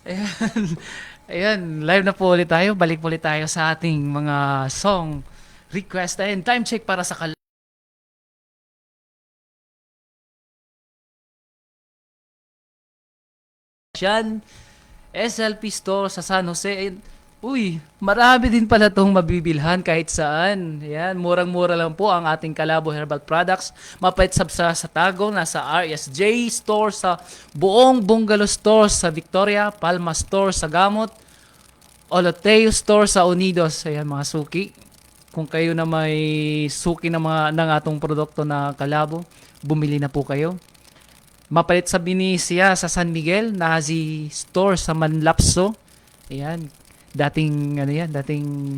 Ayan. Ayan, live na po ulit tayo. Balik po ulit tayo sa ating mga song request and time check para sa Kalsyan, SLP Store sa San Jose. And, uy, marami din pala itong mabibilhan kahit saan. Ayan, murang-mura lang po ang ating Calabo Herbal Products. Mapait sa Tagum, nasa RSJ Store sa buong Bungalow Store sa Victoria, Palma Store sa Gamot, Oloteo Store sa Unidos. Ayan mga suki. Kung kayo na may suki ng atong produkto na kalabo, bumili na po kayo. Mapalit sa Binicia sa San Miguel, Nazi Store sa Manlapso. Ayan, dating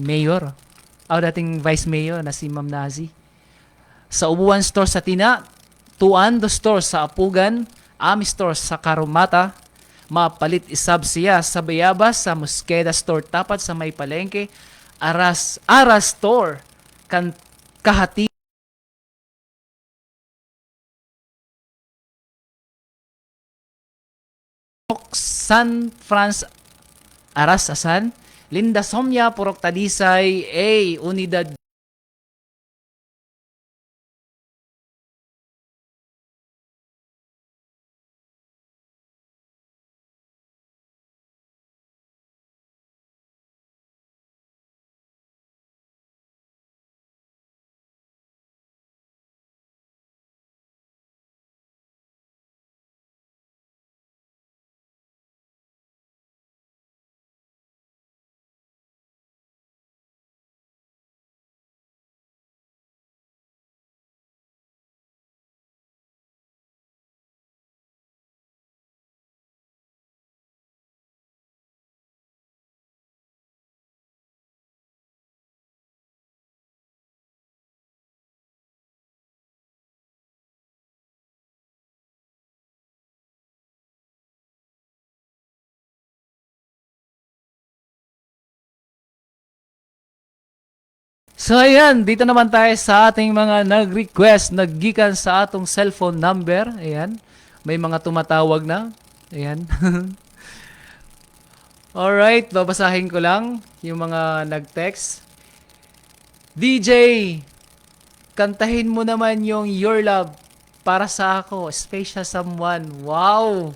mayor. Dating vice mayor na si Ma'am Nazi. Sa Ubuan Store sa Tina, Tuando Store sa Apugan, Ami Store sa Karumata, Mapalit Isab siya sa Bayabas, sa Mosqueda Store tapat sa May Palengke, Aras Store, Kahati, San Franz Aras Asan, Linda Somya, Purok Tadisay, Unidad So ayan, dito naman tayo sa ating mga nag-request, naggikan sa atong cellphone number. Ayan, may mga tumatawag na. Ayan. Alright, babasahin ko lang yung mga nag-text. DJ, kantahin mo naman yung Your Love para sa ako, special someone. Wow!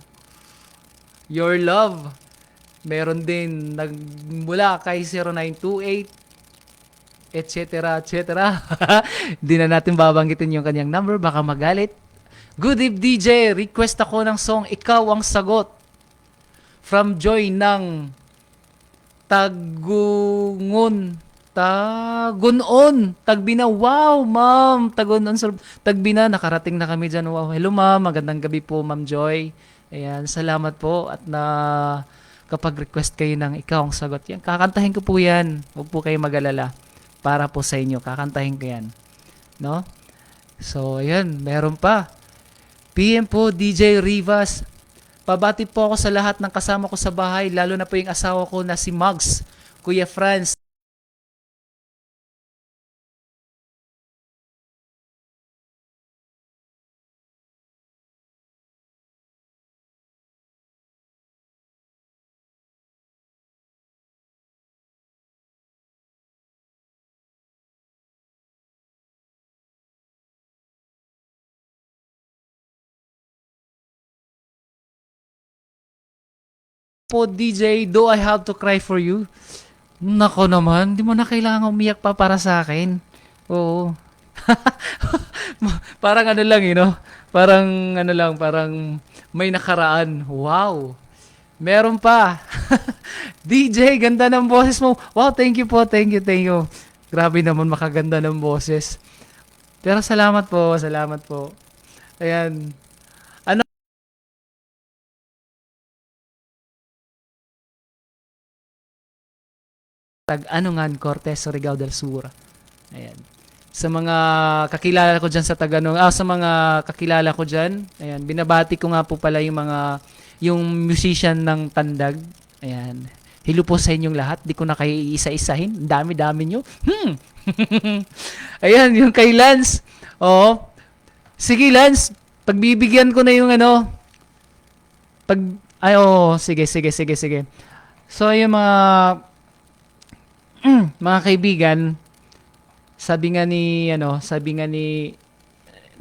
Your Love. Meron din nagmula kay 0928 etc. etc. Hindi na natin babanggitin yung kanyang number, baka magalit. Good eve DJ, request ako ng song Ikaw ang Sagot from Joy ng Tagungon. Tagbina. Wow, ma'am. Tagbina, nakarating na kami dyan. Wow, hello ma'am, magandang gabi po ma'am Joy. Ayan, salamat po at na kapag request kayo ng Ikaw ang Sagot. Yan, kakantahin ko po yan. Huwag po kayo mag-alala. Para po sa inyo, kakantahin ko yan. No? So, ayan, meron pa. PM po, DJ Rivas. Pabati po ako sa lahat ng kasama ko sa bahay, lalo na po yung asawa ko na si Mugs, Kuya Franz. Po, DJ, do I have to cry for you? Nako naman, di mo na kailangan umiyak pa para sa akin. Oo. Parang ano lang, Parang ano lang, parang may nakaraan. Wow. Meron pa. DJ, ganda ng boses mo. Wow, thank you po. Thank you. Grabe naman makaganda ng boses. Pero salamat po, salamat po. Ayan. Ano? Anungan, Cortez, Surigao del Sur. Ayan. Sa mga kakilala ko dyan sa Taganong, sa mga kakilala ko dyan, ayan, binabati ko nga po pala yung musician ng Tandag. Ayan. Hello po sa inyong lahat. Di ko na kayo iisa-isahin. Dami-dami nyo. Ayan, yung kay Lance. Sige, Lance. Pagbibigyan ko na yung pag Ay, oo, sige, sige, sige, sige. So, yung mga kaibigan, sabi nga ni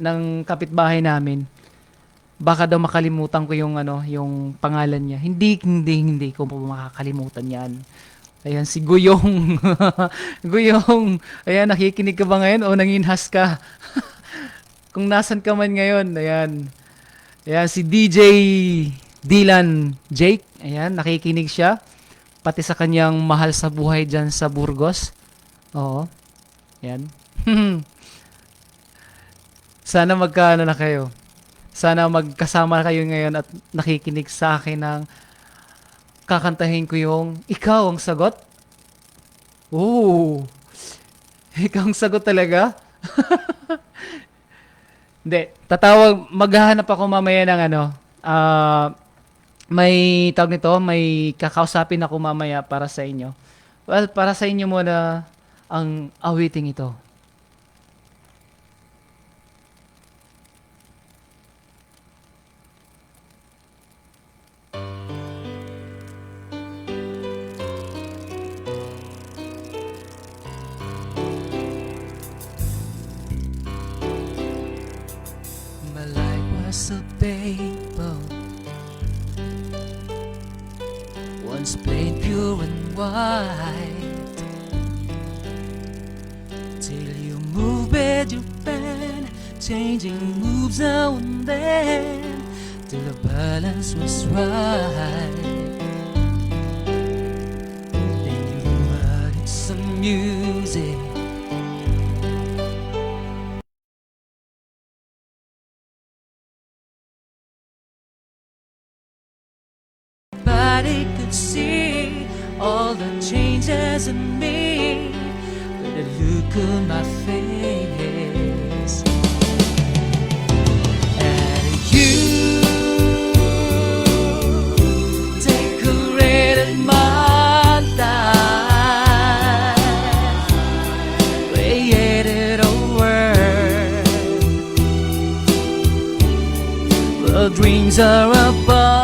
ng kapitbahay namin, baka daw makalimutan ko yung yung pangalan niya. Hindi, hindi, hindi ko po makakalimutan 'yan. Ayan si Guyong. Guyong. Ayan, nakikinig ka ba ngayon o nanginhas ka? Kung nasan ka man ngayon, ayan. Ayan si DJ Dylan Jake. Ayan, nakikinig siya. Pati sa kanyang mahal sa buhay diyan sa Burgos. Oo. Ayan. Sana magkaano na kayo. Sana magkasama kayo ngayon at nakikinig sa akin ng kakantahin ko yung Ikaw ang Sagot. Oo, ikaw ang sagot talaga? Hindi, maghahanap ako mamaya ng may tawag nito, may kakausapin ako mamaya para sa inyo. Well, para sa inyo muna ang awiting ito. My life was a paper, once plain pure and white, till you move with your pen, changing moves now and then, till the balance was right. Then you added some music, nobody could see all the changes in me, with the look on my face. And you decorated my life, created a world where dreams are apart.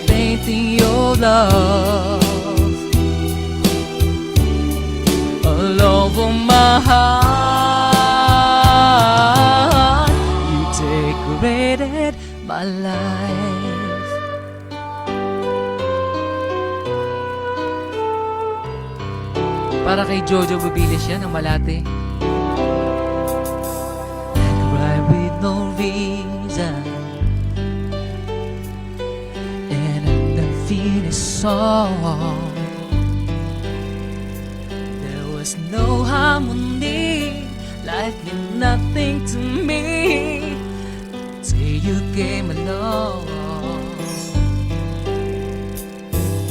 Painting your love all over my heart. You decorated my life. Para kay Jojo Bubilis yan, ang Malate. Cry with no reason, finished song. There was no harmony, life meant nothing to me till you came along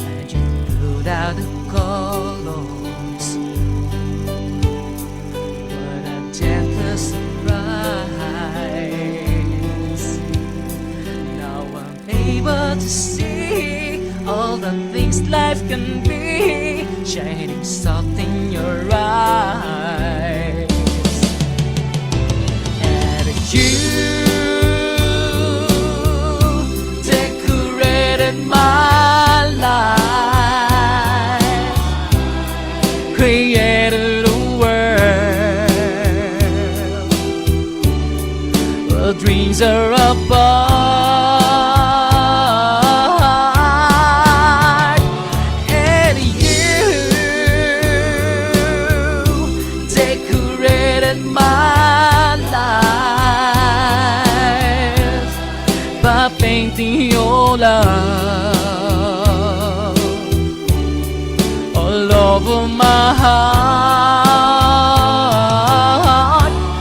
and you put out the colors. What a gentle surprise. Now I'm able to see all the things life can be, shining soft in your eyes. And you decorated my life, created a world where dreams are apart. Painting your love all over my heart.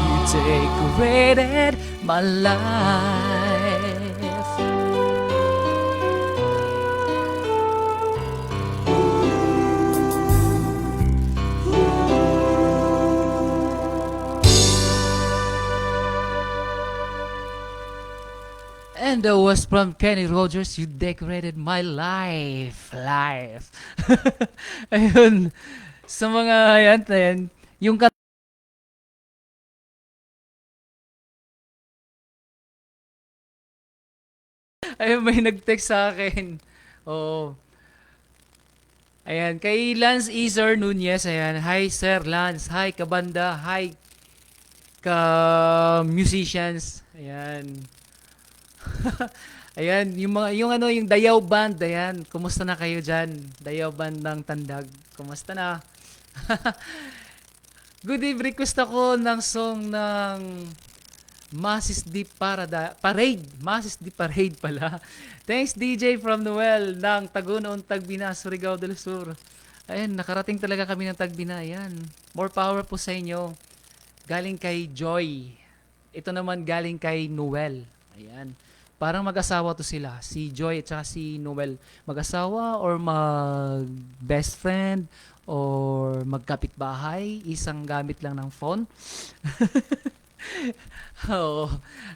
You decorated my life. And that was from Kenny Rogers, You Decorated My Life. Life. Ayun. Sa mga, ayan, yung ayun, may nag-text sa akin. Oo. Ayan, kay Lance Ezer Nunez, ayan. Hi, Sir Lance. Hi, kabanda. Hi, ka-musicians. Ayan. Ayan, yung Dayaw Band, ayan. Kumusta na kayo dyan? Dayaw Band ng Tandag. Kumusta na? Good Eve, request ako ng song ng Parade. Masis di Parade pala. Thanks DJ from Noel ng Tagunon, Tagbina, Surigao del Sur. Ayan, nakarating talaga kami ng Tagbina. Ayan, more power po sa inyo. Galing kay Joy. Ito naman galing kay Noel. Ayan. Parang mag-asawa to sila. Si Joy at saka si Noel. Mag-asawa or mag-best friend or magkapitbahay. Isang gamit lang ng phone. Oo.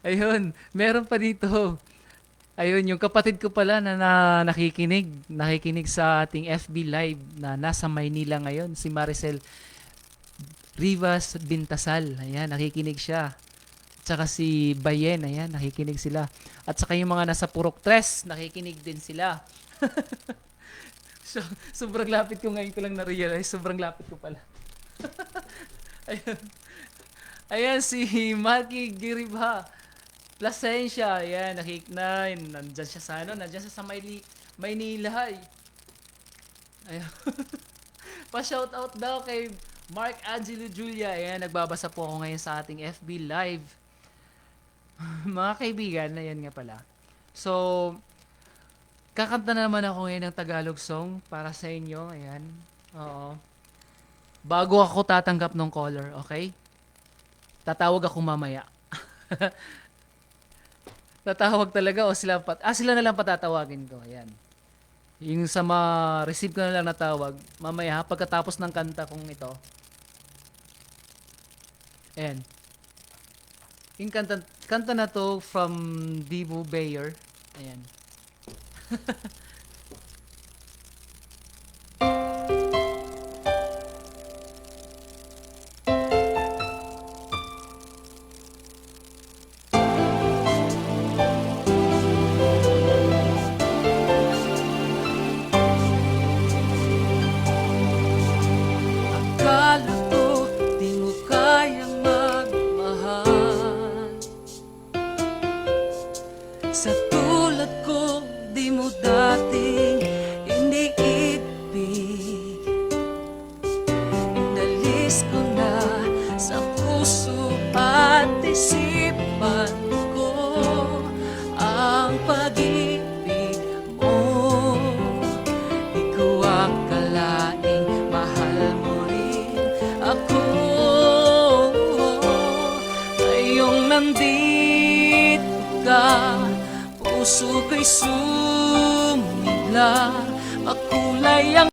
Ayun. Meron pa dito. Ayun, yung kapatid ko pala nakikinig sa ating FB Live na nasa Maynila ngayon, si Maricel Rivas Bintasal. Ayan, nakikinig siya. At saka si Bayen, ayan, nakikinig sila. At saka yung mga nasa Purok Tres, nakikinig din sila. So, sobrang lapit ko ngayon ko lang na-realize. Sobrang lapit ko pala. Ayun. Ayan, si Maki Giribha. Plasencia, ayan, nandyan siya sa nandyan siya sa Maynila. Ayun. Pa-shoutout daw kay Mark Angelo Julia. Ayan, nagbabasa po ako ngayon sa ating FB Live. Mga kaibigan, ayan nga pala. So, kakanta na naman ako ngayon ng Tagalog song para sa inyo. Ayan. Oo. Bago ako tatanggap ng caller, okay? Tatawag ako mamaya. Tatawag talaga o sila na lang patatawagin ko. Ayan. Yung sa receive ko na lang na tawag, mamaya pagkatapos ng kanta kong ito. Ayan. Yung kanta na to from Divo Bayer. Ayan. Akala ko di mo kayang magmahal. Sa tulad ko di mo dating iniibig. Inalis ko na sa puso at isipan ko ang pag-ibig mo. Di ko akalaing mahal mo rin ako. Ngayong nandito ka, puso ko'y sumigla. Makulay ang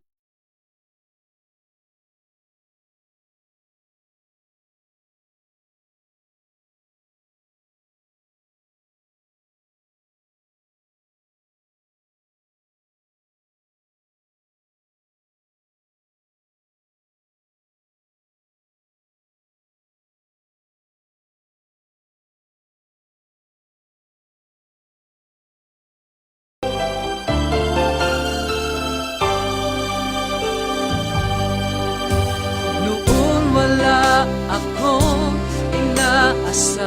noon wala akong inaasal.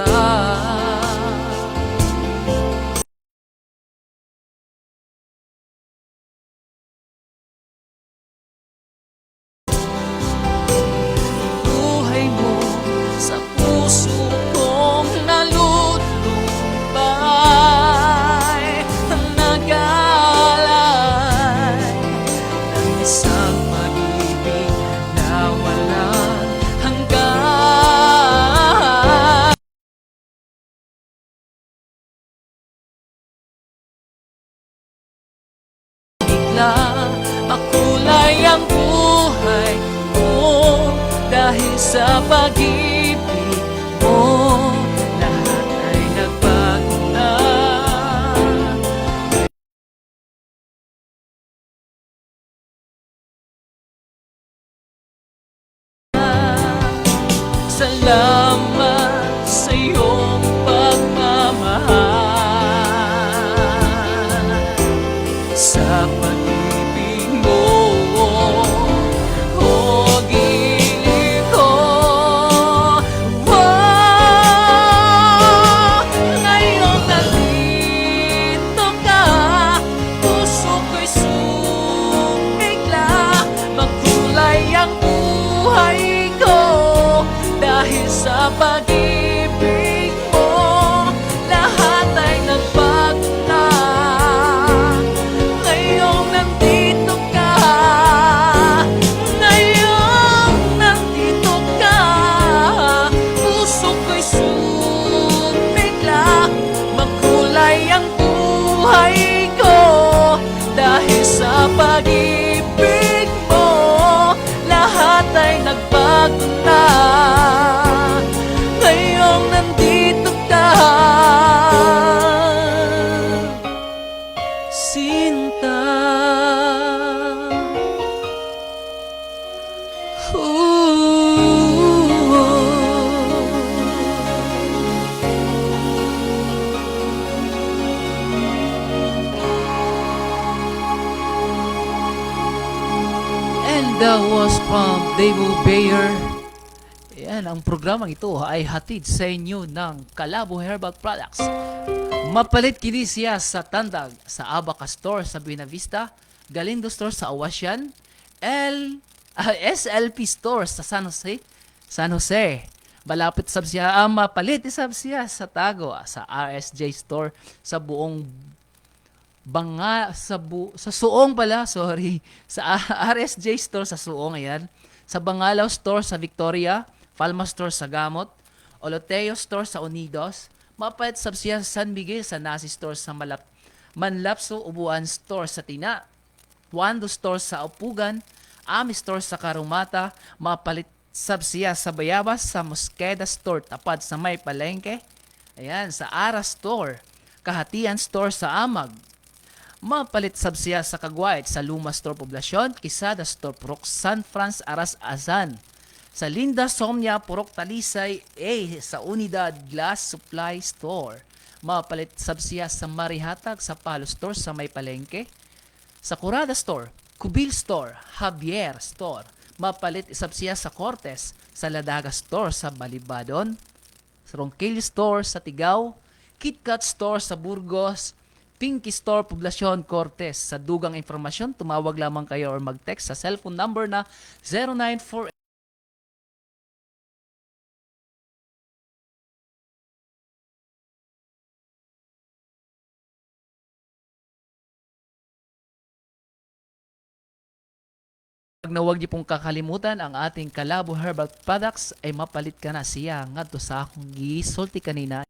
Buhay mo sa puso kong nalulumbay, nag-aalay ng isang pag-ibig na walang hanggan. Bigla makulay ang buhay mo dahil sa pag-ibig mo. Lahat ay nagbago na. That was from David Bayer. Yan, ang programang ito ay hatid sa inyo ng Calabo Herbal Products. Mapalit kini siya sa Tandag, sa Abaca Store sa Buena Vista, Galindo Store sa Awasyan, SLP Store sa San Jose. Malapit sab siya, mapalit sab siya sa Tago, sa RSJ Store sa buong sa Suong pala, sorry. Sa RSJ Store sa Suong, ayan. Sa Bangalaw Store sa Victoria, Palma Store sa Gamot, Oloteo Store sa Unidos, mapalit sab siya sa San Miguel sa Nasi Store sa Manlapso Ubuan Store sa Tina, Wando Store sa Upugan, Ami Store sa Karumata, mapalit sab siya sa Bayabas sa Mosqueda Store tapad sa May Palengke, ayan, sa Ara Store, Kahatian Store sa Amag, mapalit sab siya sa Kagwait sa Luma Store Poblasyon, Quezada Store Purok San Franz Aras Azan, sa Linda Somnia Purok Talisay sa Unidad Glass Supply Store, mapalit sab siya sa Marihatag sa Palo Store sa May Palengke, sa Curada Store, Kubil Store, Javier Store, mapalit sab siya sa Cortes, sa Ladaga Store sa Balibadon, sa Ronquillo Store sa Tigao, KitKat Store sa Burgos, Pinky Store, Poblacion, Cortes. Sa dugang informasyon, tumawag lamang kayo or mag-text sa cellphone number na 0948. Pag na huwag niyo pong kakalimutan, ang ating Calabo Herbal Products ay mapalit ka na siya ngadto sa akong gisulti kanina.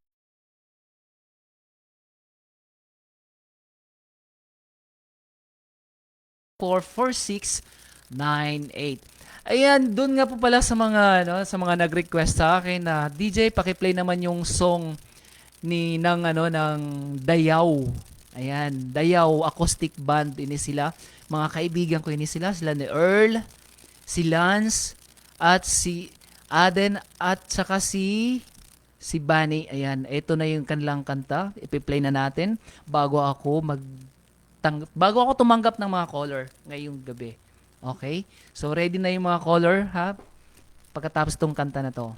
44698. Ayan, doon nga po pala sa mga sa mga nag-request sa akin na DJ paki-play naman yung song ng Dayaw. Ayan, Dayaw Acoustic Band ini sila. Mga kaibigan ko ini sila ni Earl, si Lance at si Aden at saka si Bani. Ayan, ito na yung kanilang kanta. Ipi-play na natin bago ako tumanggap ng mga caller ngayong gabi. Okay? So, ready na yung mga caller, ha? Pagkatapos tong kanta na to.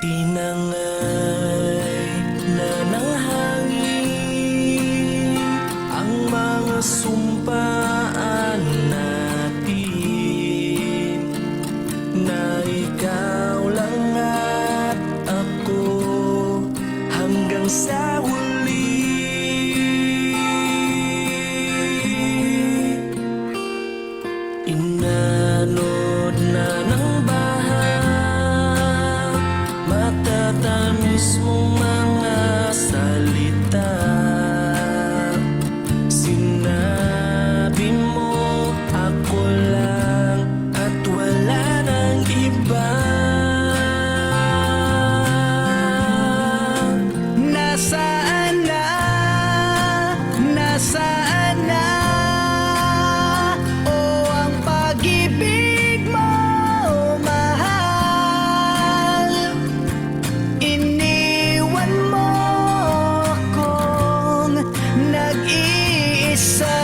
Tinangay na ng hangin ang mga sumpaan natin, na ikaw lang at ako hanggang sa huli. Inanod na ng matatamis mong mga salita, sinabi mo ako lang at wala nang iba. Nasaan na, nasaan na o ang pag-ibig mo, mahal? Iniwan mo akong nag-iisa.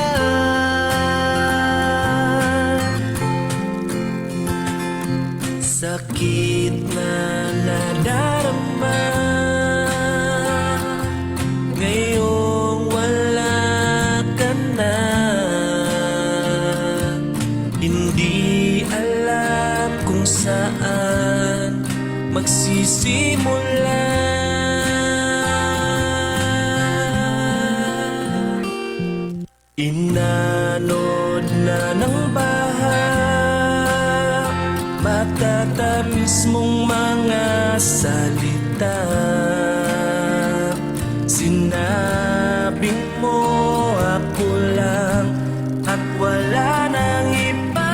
Sakit na nadarama ngayong wala ka na. Hindi alam kung saan magsisimula. Inanod na ng baha, matatamis mong mga salita, sinabi mo ako lang at wala nang iba.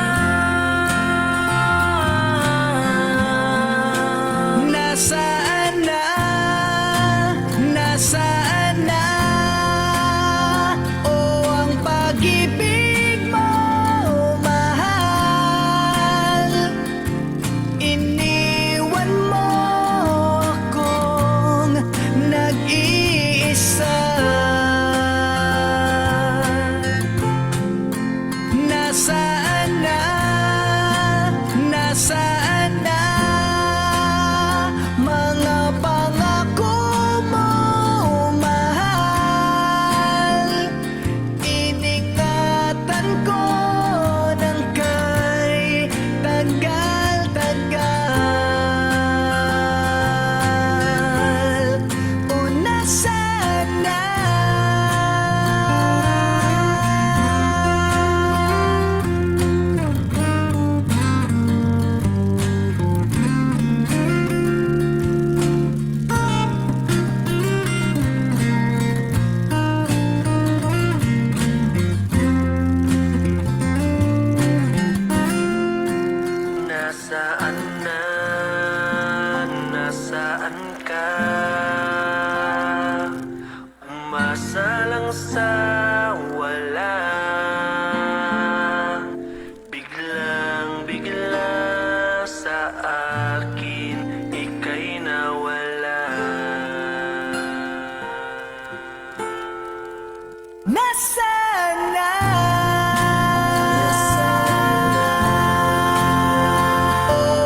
Nasana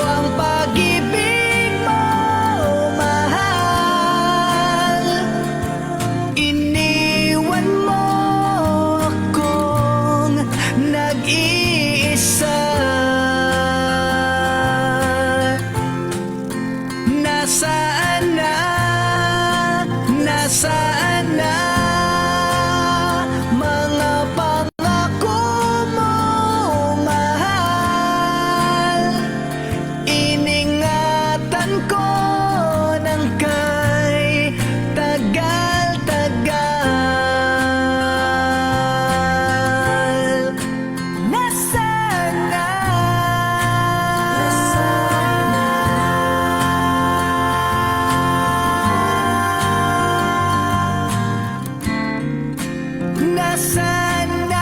ang pag-ibig mo, mahal. Iniwan mo akong nag-iisa. Nasaan na, nasaan na mga pangako mo, mahal. Iningatan ko ng kay tagal-tagal. Nasaan na, nasaan na?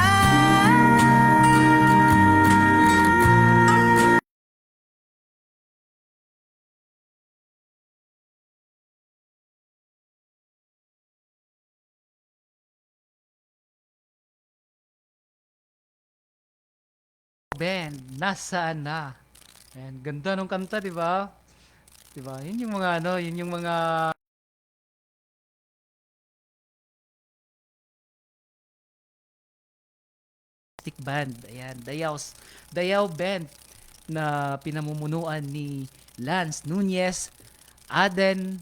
Ben, nasaan na? Ayan, ganda nung kanta, di ba? Di ba? Yun yung mga ano, yun yung mga stick band. Ayan, Dayaw Band na pinamumunuan ni Lance Nunez, Aden,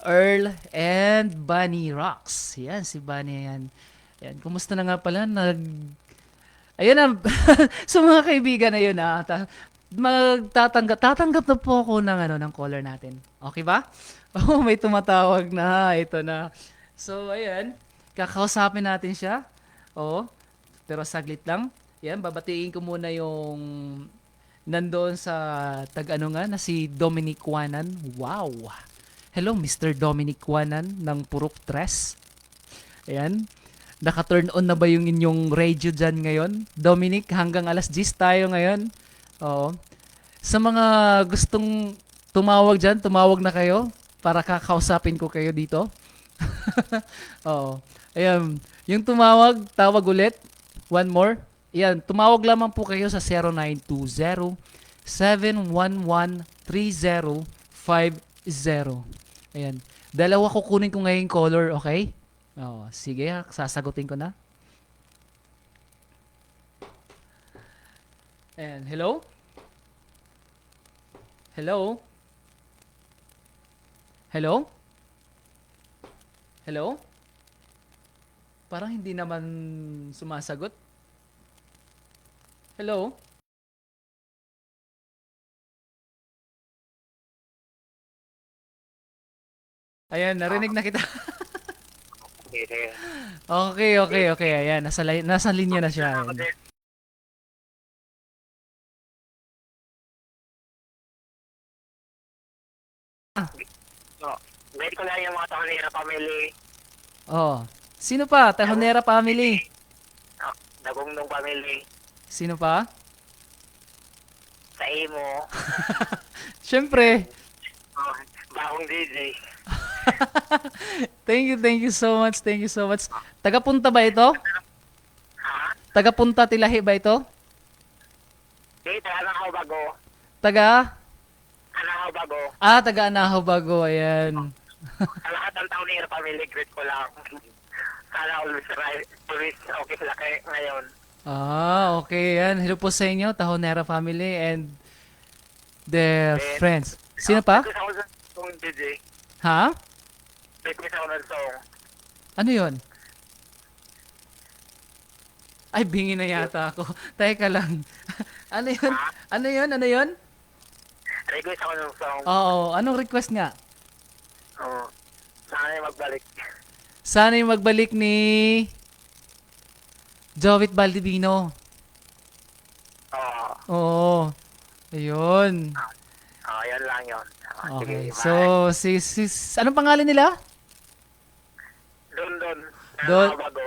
Earl, and Bunny Rocks. Yan, si Bunny yan. Yan, kumusta na nga pala? Ayun na, sa mga kaibigan na yun tatanggap na po ako ng, ng caller natin. Okay ba? Oh, may tumatawag na. Ito na. So, ayan. Kakausapin natin siya. Oo. Pero saglit lang. Yan, babatiin ko muna yung nandoon sa tag-ano nga na si Dominic Juanan. Wow! Hello, Mr. Dominic Juanan ng Purok Tres. Ayan. Naka-turn on na ba yung inyong radio dyan ngayon? Dominic, hanggang alas 10 tayo ngayon. Oo. Sa mga gustong tumawag dyan, tumawag na kayo para kakausapin ko kayo dito. Oo. Ayan. Yung tumawag, tawag ulit. One more. Ayan. Tumawag lamang po kayo sa 0920-711-3050. Ayan. Dalawa kukunin ko ngayong caller, okay? Oh, sige, sasagutin ko na. And hello? Hello? Hello? Hello? Parang hindi naman sumasagot. Hello? Ayan, narinig na kita. Okay. Ayan, nasa linya na siya. Ayan. No, guide ko lang yung mga Tahonera family. Oh, sino pa? Tahonera family. No, Dagungnong family. Sino pa? Sa Imo. Siyempre. Oh, Bahong DJ. Thank you so much. Tagapunta ba ito? Ha? Tagapunta Tilahi ba ito? Di, taga-Anahaw Bago. Taga? Anahaw Bago. Taga Anahaw Bago. Ayan. Sa lahat ng Tahonera family, greet ko lang. Sana always okay sila ngayon. Okay yan. Hello po sa inyo, Tahonera family and their friends. Sino pa? Request ako sa song, DJ. Ha? Request ako ng song. Ano yon? Ay, bingi na yata ako. Teka lang. Ano yun? Ano yun? Request ako ng song. Oo, anong request nga? Oo. Sana yung magbalik. Sana yung magbalik ni Jovit Baldivino. Oo. Oo. Ayun. Yan lang yun. Okay. Sige, So, anong pangalan nila? Don. Don. Bago.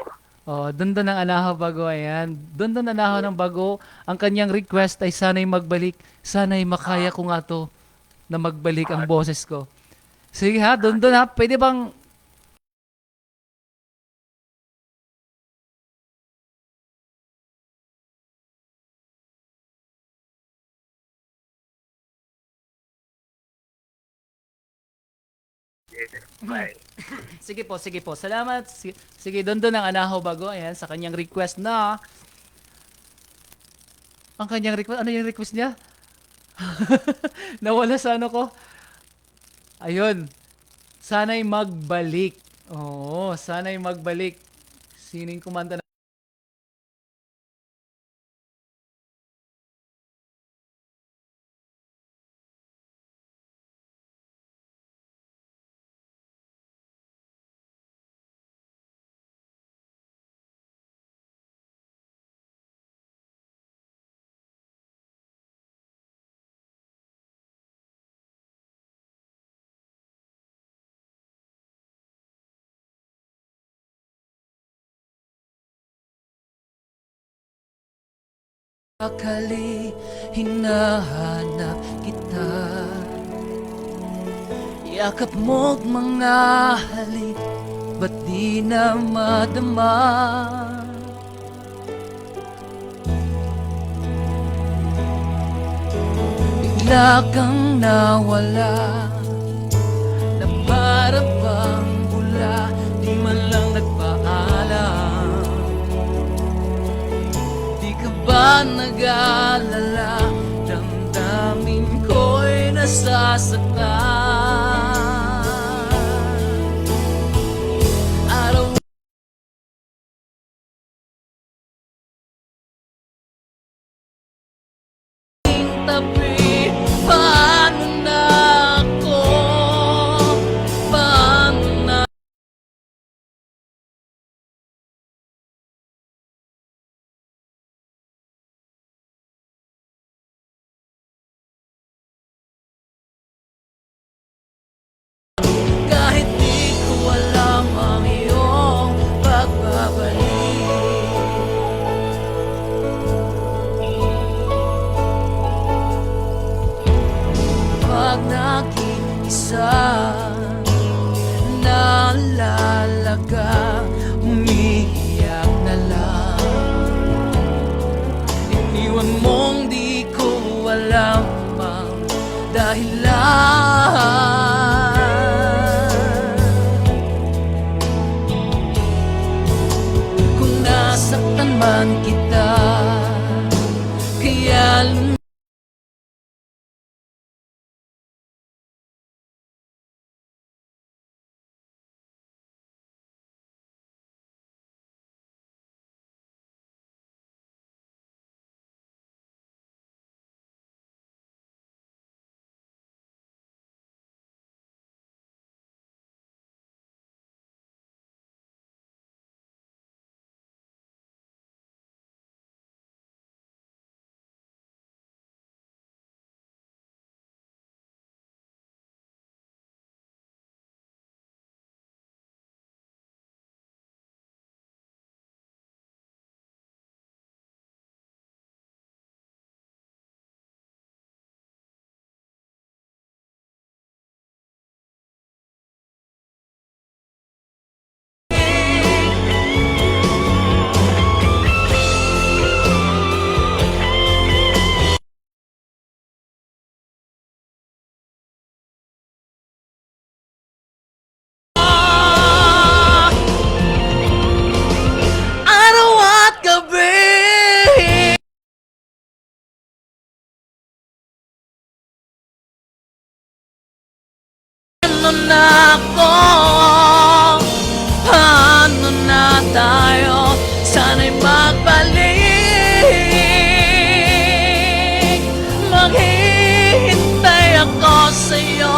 Doon ang Anahaw Bago. Ayan. Doon Anahaw ng Bago. Ang kanyang request ay sana'y magbalik. Sana'y makaya ko nga to na magbalik ang boses ko. Sige ha, doon ha. Pwede bang Bye. Sige po, sige po. Salamat. Sige, doon ang anaho bago. Ayan, sa kanyang request na. Ang kanyang request, ano yung request niya? Nawala sa ano ko. Ayun. Sana'y magbalik. Oo, sana'y magbalik. Sining kumanta na. Akali, hinahanap kita. Yakap mo't mga halik, ba't di na madama? Bigla kang nawala, na para bang bula, di man lang nagpaalam. Di ka ba nag-aalala, damdamin ko'y nasasaktan. Araw tabi, paano na ako? Paano na? Kahit di ko alam ang iyong pagbabalik. Pag nag-iisa, naalala ka, umiiyak na lang. Iniwan mong di ko alam ang dahilan. Kung nasaktan man kita, kaya araw at gabi, ano na ako? Paano na tayo? Sana'y magbalik. Maghihintay ako sa'yo,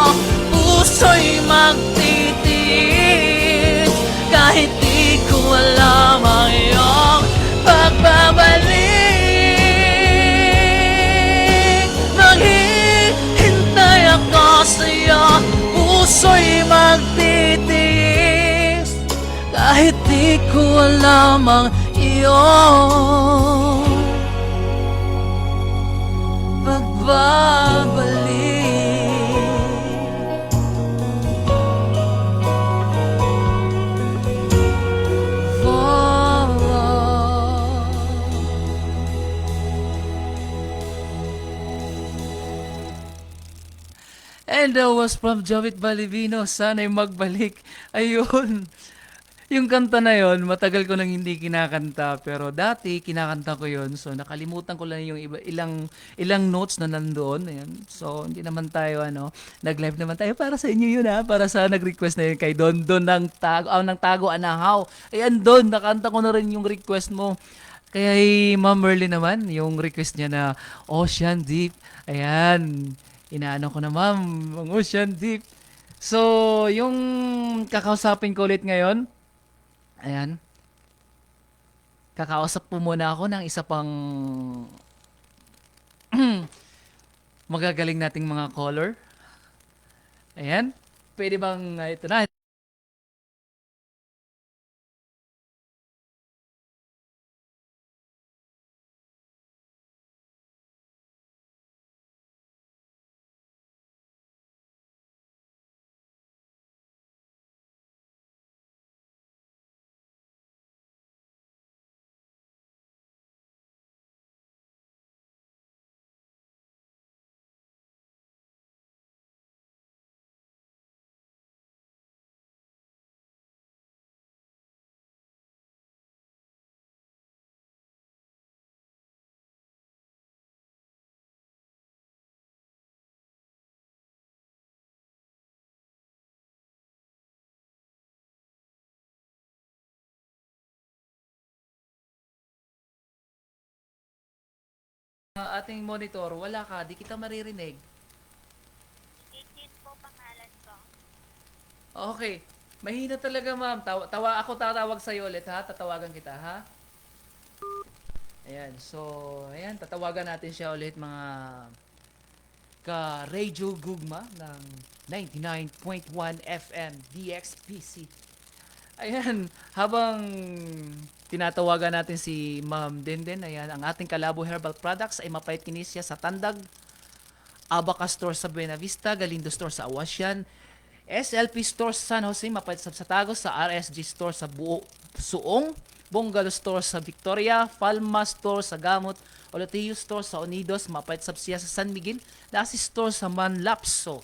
puso'y magtitiis. Kahit di ko alam ang iyong pagbabalik. Maghihintay ako sa'yo, puso'y magtitiis. Kahit di ko alam ang iyong pagbabalik. And that was from Jovit Balivino, Sana'y Magbalik. Ayun. Yung kanta na yon, matagal ko nang hindi kinakanta, pero dati kinakanta ko yon. So nakalimutan ko lang yung ilang notes na nandoon. Ayan. So hindi naman tayo nag-live naman tayo para sa inyo yun para sa nag-request na yun kay Don ng Tago Anahaw. Ayan Don, nakanta ko na rin yung request mo. Kaya Ma'am Merly naman, yung request niya na Ocean Deep. Ayan. Inaano ko na Ma'am, ang Ocean Deep. So, yung kakausapin ko ulit ngayon, ayan. Kakausap po muna ako ng isa pang magagaling nating mga caller. Ayan. Pwede bang ito na? Ating monitor, wala ka, di kita maririnig. Gigit po pangalan ko. Okay. Mahina talaga, ma'am. Ako tatawag sa'yo ulit, ha? Tatawagan kita, ha? Ayan. So, ayan. Tatawagan natin siya ulit, mga ka-Radio Gugma ng 99.1 FM DXPC. Ayan. Habang tinatawagan natin si Ma'am Denden, ayan, ang ating Kalabo Herbal Products ay mapait kinisya sa Tandag, Abaca Store sa Buena Vista, Galindo Store sa Awasyan, SLP Store sa San Jose, mapait sa Tagos, sa RSG Store sa Suong, Bongalo Store sa Victoria, Palma Store sa Gamot, Olotillo Store sa Unidos, mapait sa San Miguel, Lasi Store sa Manlapso,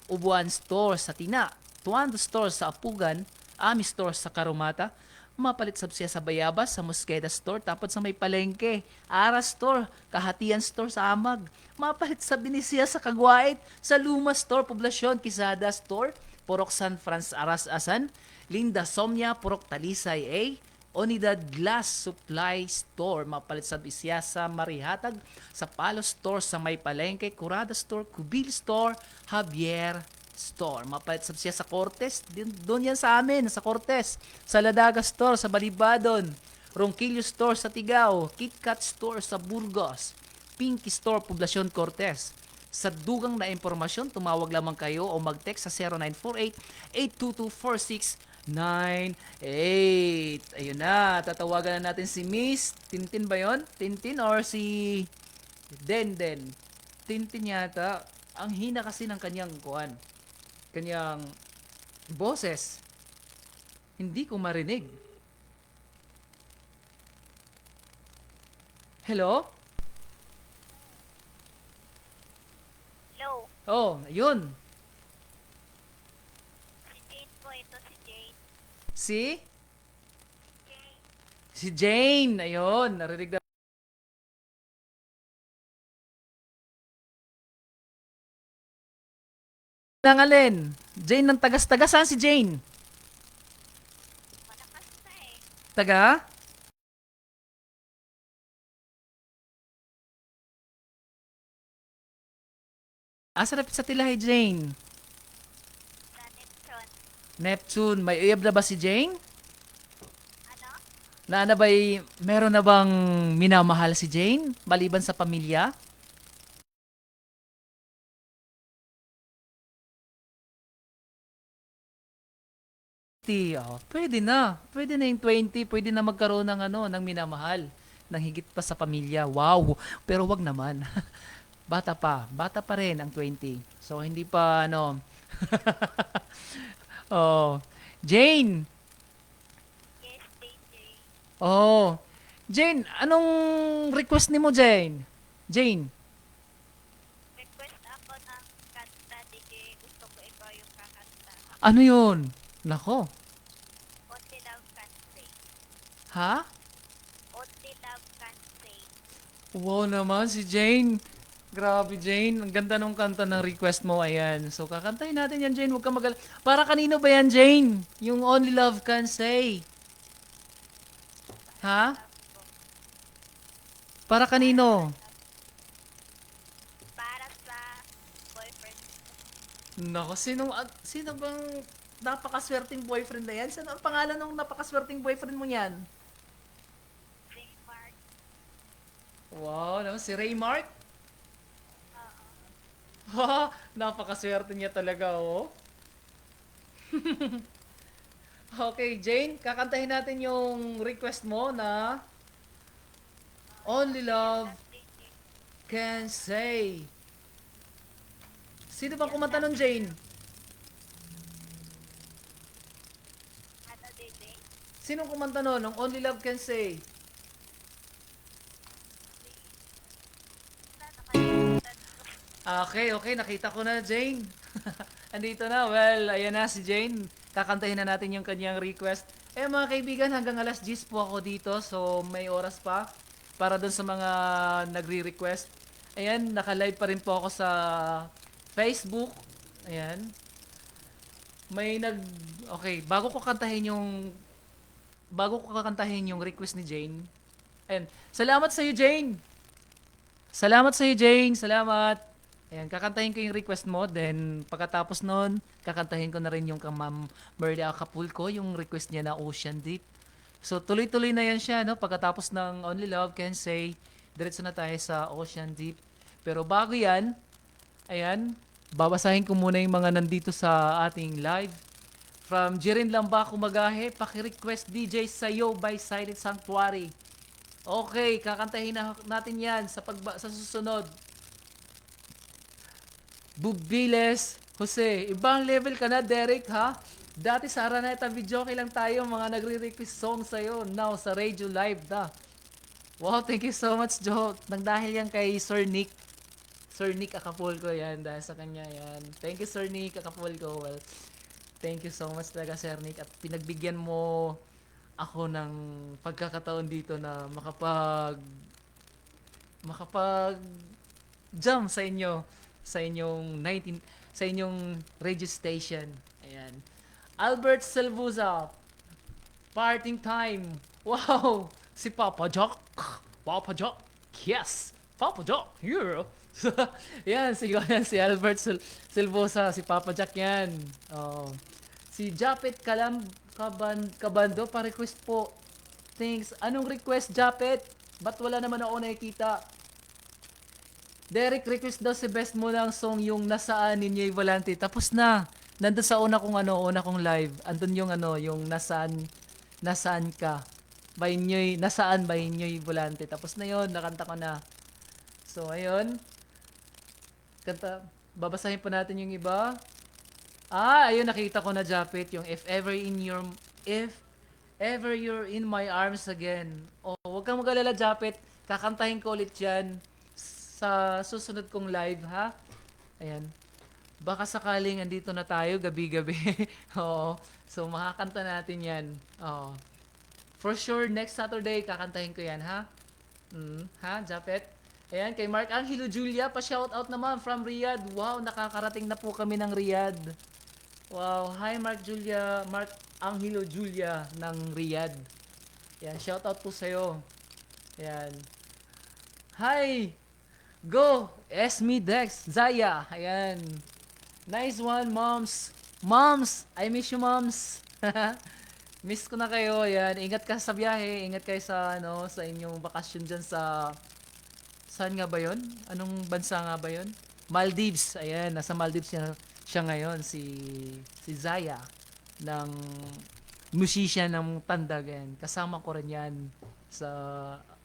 Ubuan Store sa Tina, Tuando Store sa Apugan, Ami Store sa Karumata, mapalit sabsiya sa Bayabas, sa Mosqueda Store, tapos sa may palengke, Ara Store, Kahatian Store sa Amag, mapalit sa Binicia sa Caguait, sa Luma Store, Poblasyon, Quezada Store, Purok San Franz Aras Asan, Linda Somnia, Purok Talisay A, Unidad Glass Supply Store, mapalit sa Bisya sa Marihatag, sa Palo Store sa May Palengke, Curada Store, Cubil Store, Javier Store, mapalit sa Bisya sa Cortes, doon yan sa amin, sa Cortes, sa Ladaga Store sa Balibadon, Ronquillo Store sa Tigao, KitKat Store sa Burgos, Pinky Store, Poblasyon Cortes. Sa dugang na impormasyon, tumawag lamang kayo o mag-text sa 0948-822-4698. Ayun na, tatawagan na natin si Miss Tintin ba yun? Tintin or si Denden? Tintin yata. Ang hina kasi ng kanyang kanyang boses. Hindi ko marinig. Hello? Hello. Oh, ayun. Si Jane po. Ito si Jane. Si? Jane. Si Jane. Ayun, narinig na. Nangalin. Jane ng tagas-taga. Saan si Jane? Malakas na eh. Taga? Asa napit sa Tilahay, Jane? Sa Neptune. Neptune. May uyab na ba si Jane? Ano? Na ba'y, meron na bang minamahal si Jane? Maliban sa pamilya? Oh, pwede na. Pwede na yung 20. Pwede na magkaroon ng ng minamahal. Ng higit pa sa pamilya. Wow. Pero wag naman. Bata pa. Bata pa rin ang 20. So, hindi pa oh. Jane. Yes, JJ. Oh. Jane, anong request ni mo, Jane? Jane. Request ako ng kanta DJ Ano yun? Nako. Only love can say. Ha? Only love can say. Wow naman si Jane. Grabe Jane, ang ganda ng kanta ng request mo. Ayan. So kakantahin natin yan Jane, huwag ka magal. Para kanino ba yan Jane? Yung Only Love Can Say. Ha? Para kanino? Para sa boyfriend. Nako, sino bang napakaswerteng boyfriend na yan? Sino ang pangalan ng napakaswerteng boyfriend mo yan? Raymart. Wow, no? Si Raymark? Oo. Ha, napakaswerte niya talaga, oh. Okay, Jane, kakantahin natin yung request mo na Only Love Can Say. Sino bang kumanta nun, Jane? Ano, Dede? Sinong kumanta nun, ng Only Love Can Say? Nakalimutan ko. Okay, nakita ko na, Jane. Andito na, well, ayan na si Jane. Kakantahin na natin yung kanyang request. Mga kaibigan, hanggang alas 10 po ako dito, so may oras pa para dun sa mga nagre-request. Ayan, naka-live pa rin po ako sa Facebook. Ayan. Okay, bago ko kakantahin yung request ni Jane. Ayan, salamat sa iyo, Jane. Salamat. Ayan, kakantahin ko yung request mo. Then, pagkatapos nun, kakantahin ko na rin yung kay Ma'am Merly Acapulco, yung request niya na Ocean Deep. So, tuloy-tuloy na yan siya, no? Pagkatapos ng Only Love Can Say, diretso na tayo sa Ocean Deep. Pero bago yan, ayan, babasahin ko muna yung mga nandito sa ating live. From Jirin Lamba Kumagahe, paki-request DJ Sayo by Silent Sanctuary. Okay, kakantahin natin yan sa susunod. Bubiles, Jose, ibang level ka na, Derek, ha? Dati sa Araneta video lang tayo, mga nagre-request song sa'yo. Now, sa radio live na. Wow, thank you so much, Joe. Nang dahil yan kay Sir Nick. Sir Nick Acapulco, yan. Dahil sa kanya, yan. Thank you, Sir Nick Acapulco. Well, thank you so much talaga, Sir Nick. At pinagbigyan mo ako ng pagkakataon dito na makapag jump sa inyong radio station. Ayan. Albert Salvuza, parting time. Wow, si Papa Jock. Yes, Papa Jock here. Yan, si Albert Salvuza, si Papa Jack yan. Oh. Si Japet Kabando, pa-request po. Thanks. Anong request, Japet? Ba't wala naman ako nakikita? Derek, request daw si best mo ng song yung Nasaan ni Nyoy Volante. Tapos na. Nandun sa una kong live. Andun yung yung Nasaan ka. By Nyoy, Nasaan by Nyoy Volante. Tapos na yon, nakanta ko na. So, ayun. Babasahin pa natin yung iba. Ayun, nakita ko na, Japet, yung if ever you're in my arms again. Huwag kang mag-alala, Japet. Kakantahin ko ulit yan sa susunod kong live, ha? Ayan. Baka sakaling andito na tayo gabi-gabi. Oo. So, makakanta natin yan. Oo. For sure, next Saturday, kakantahin ko yan, ha? Ha, Japet? Ayan, kay Mark Angelo Julia, pa-shoutout naman from Riyadh. Wow, nakakarating na po kami ng Riyadh. Wow, hi Mark Angelo Julia ng Riyadh. Ayan, shoutout po sa'yo. Ayan. Hi! Go! Esme Dex, Zaya. Ayan. Nice one, moms. Moms! I miss you, moms. Miss ko na kayo. Ayan. Ingat ka sa biyahe. Ingat kayo sa, sa inyong bakasyon dyan sa... Saan nga ba yun? Anong bansa nga ba yun? Maldives. Ayan. Nasa Maldives siya ngayon. Si Zaya. Ng musician ng Tandag. Ayan. Kasama ko rin yan sa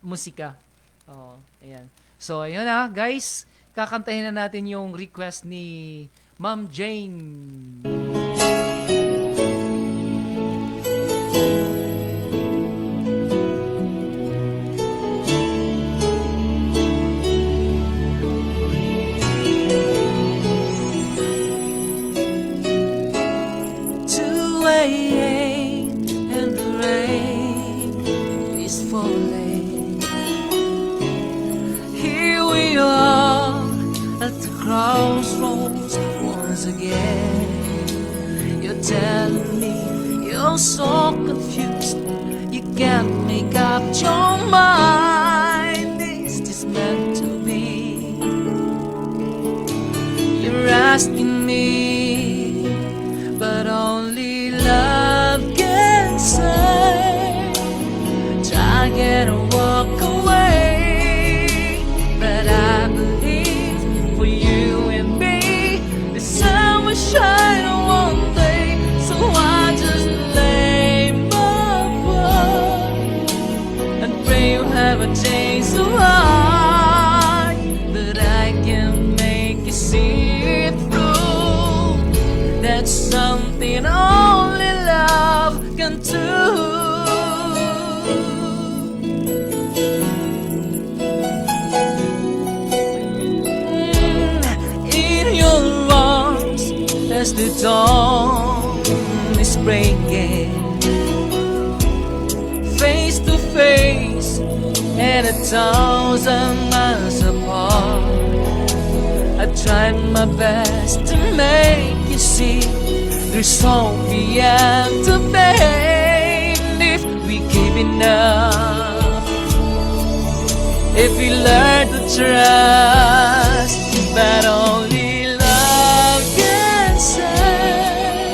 musika. Ayan. So, ayun guys. Kakantahin na natin yung request ni Ma'am Jane. peacefully. Here we are at the crossroads once again. You're telling me you're so confused, you can't make up your mind. Is this meant to be? You're asking me, but only love can say. Try to walk away, but I believe for you and me the sun will shine one day. So I just lay my phone and pray you have a change so hard that I can make you see it through. That's something only love can do. In your arms as the dawn is breaking, face to face and 1,000 miles apart. I tried my best to make you see there's hope beyond the pain. If we give enough, if we learn to trust, but only love can say.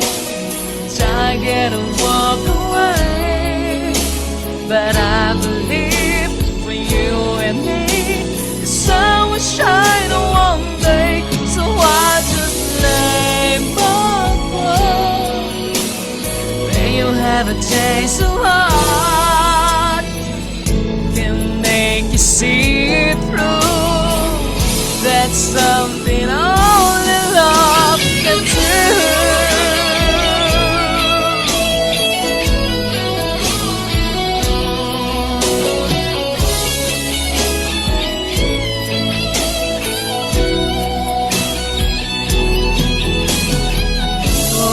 Try to walk away, but I believe for you and me the sun will shine one day. So I just lay my phone. May you have a taste so hard can make you see it through. That's something only love can do.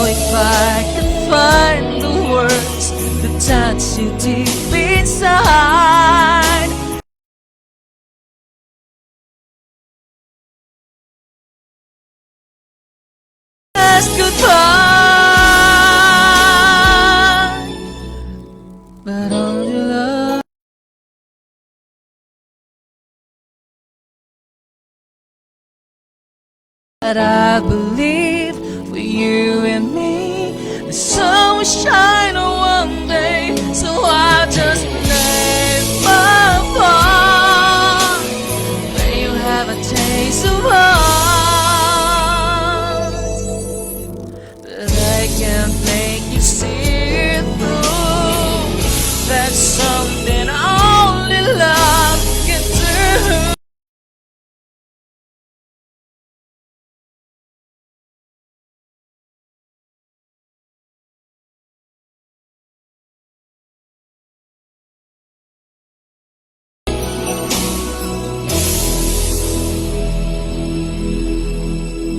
If I could find the words to touch you deep inside, ask goodbye, but only love. But I believe for you and me the sun will shine one day. So I just lay my phone. May you have a taste of heart that I can't make you see it through. That's something only love can do.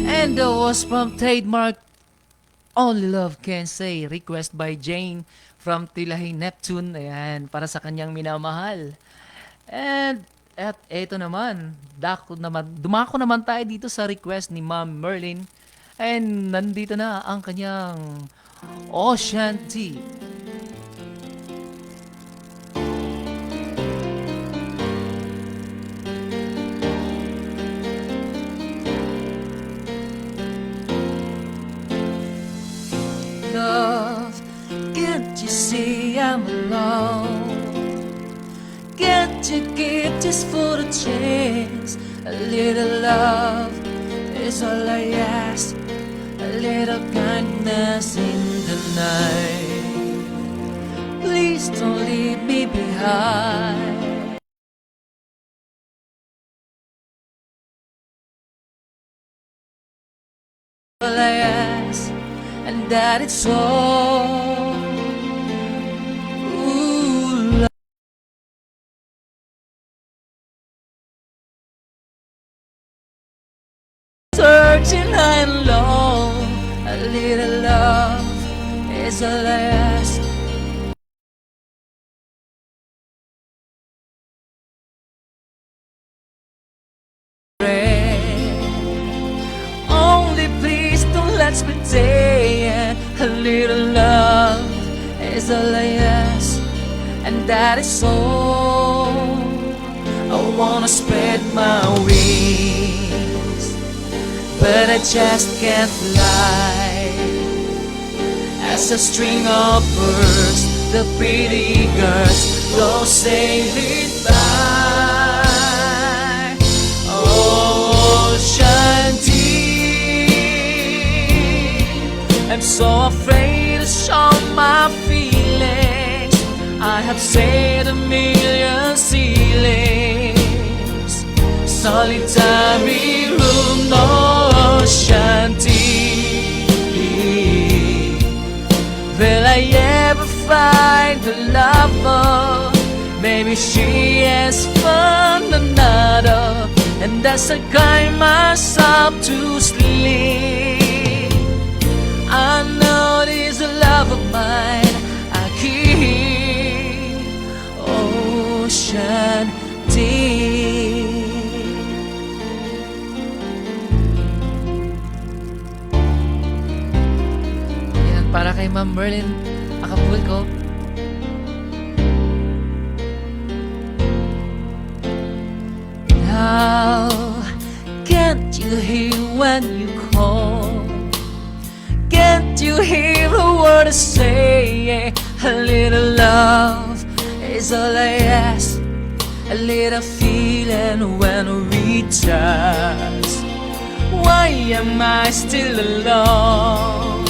And that was from Trademark Only Love Can Say, request by Jane from Tilahi Neptune. Ayan, para sa kanyang minamahal. And at eto naman, dumako naman tayo dito sa request ni Ma'am Merlin. And nandito na ang kanyang Ocean Tea. Love, can't you see I'm alone? Can't you give just for a chance? A little love is all I ask. A little kindness in the night. Please don't leave me behind. All I ask, and that it's all. Ooh, love. Searching high and low, a little love is all I ask. and that is all. I wanna spread my wings, but I just can't fly. As a string of birds, the pretty girls go sailing by. Ocean deep, I'm so afraid to show my feelings. I have said a million ceilings. Solitary room, no shanty. Will I ever find a lover? Maybe she has found another, and that's I cry myself to sleep. I know this love of mine I keep ocean deep. Yan, para kay Ma'am Merlin Acapulco. Now, can't you hear when you call? Can't you hear a word I say? A little love is all I ask. A little feeling when we touch. Why am I still alone?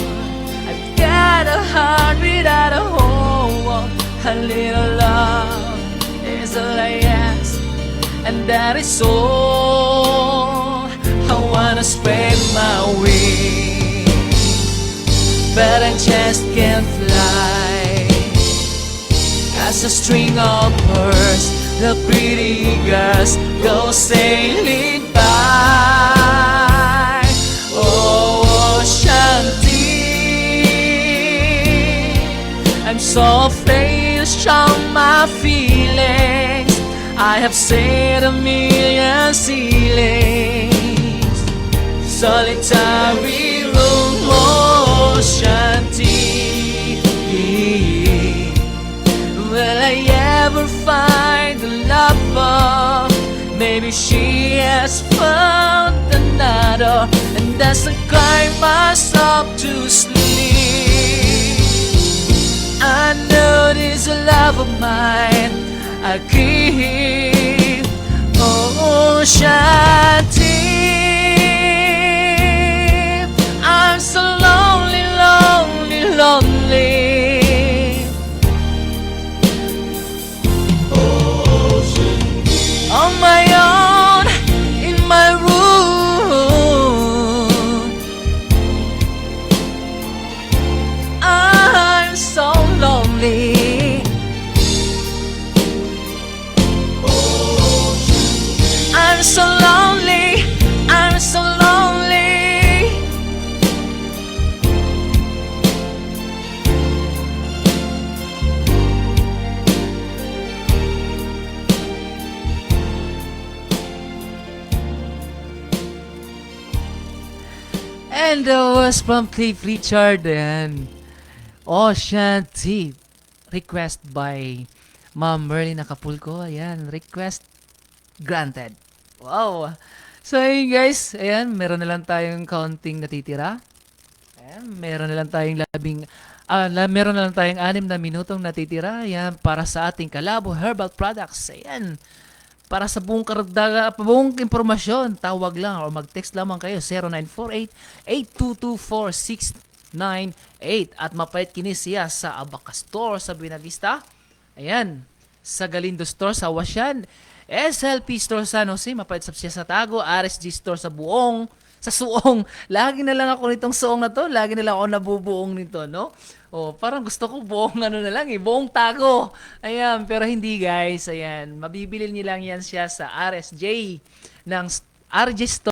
I've got a heart without a home. A little love is all I ask, and that is all. I wanna spread my wings, but I just can't fly. As a string of pearls, the pretty girls go sailing by. Ocean deep, I'm so afraid to show my feelings. I have said a million ceilings. Solitary room, ocean deep. Will I ever find a lover? Maybe she has found another, and that's I cry myself to sleep. I know this love of mine I keep ocean deep. I'm so lonely, lonely, lonely. On my own, in my room, I'm so lonely. I'm so lonely, I'm so lonely. And that was from Cliff Richard and Ocean Deep. Request by Ma'am Merlin Acapulco. Ayan, request granted. Wow. So ayun guys, ayan, meron na lang tayong kaunting natitira. Ayan, meron na lang tayong meron na lang tayong 6 na minutong natitira. Ayan, para sa ating Calabo Herbal Products. Ayan, para sa buong karagdaga, buong impormasyon, tawag lang o mag-text lamang kayo 0948-8224-698 at mapait kini siya sa Abaca Store sa Buena Vista. Ayan, sa Galindo Store sa Wasyan, SLP Store sa San Jose, mapait siya sa Tago, RSG Store sa Suong. Lagi na lang ako nitong Suong na to, lagi na lang ako nabubuong nito, no? Oh, parang gusto ko buong ano na lang buong Tago. Ayan, pero hindi guys, ayan. Mabibili niyo lang yan siya sa RSJ ng RJ Store.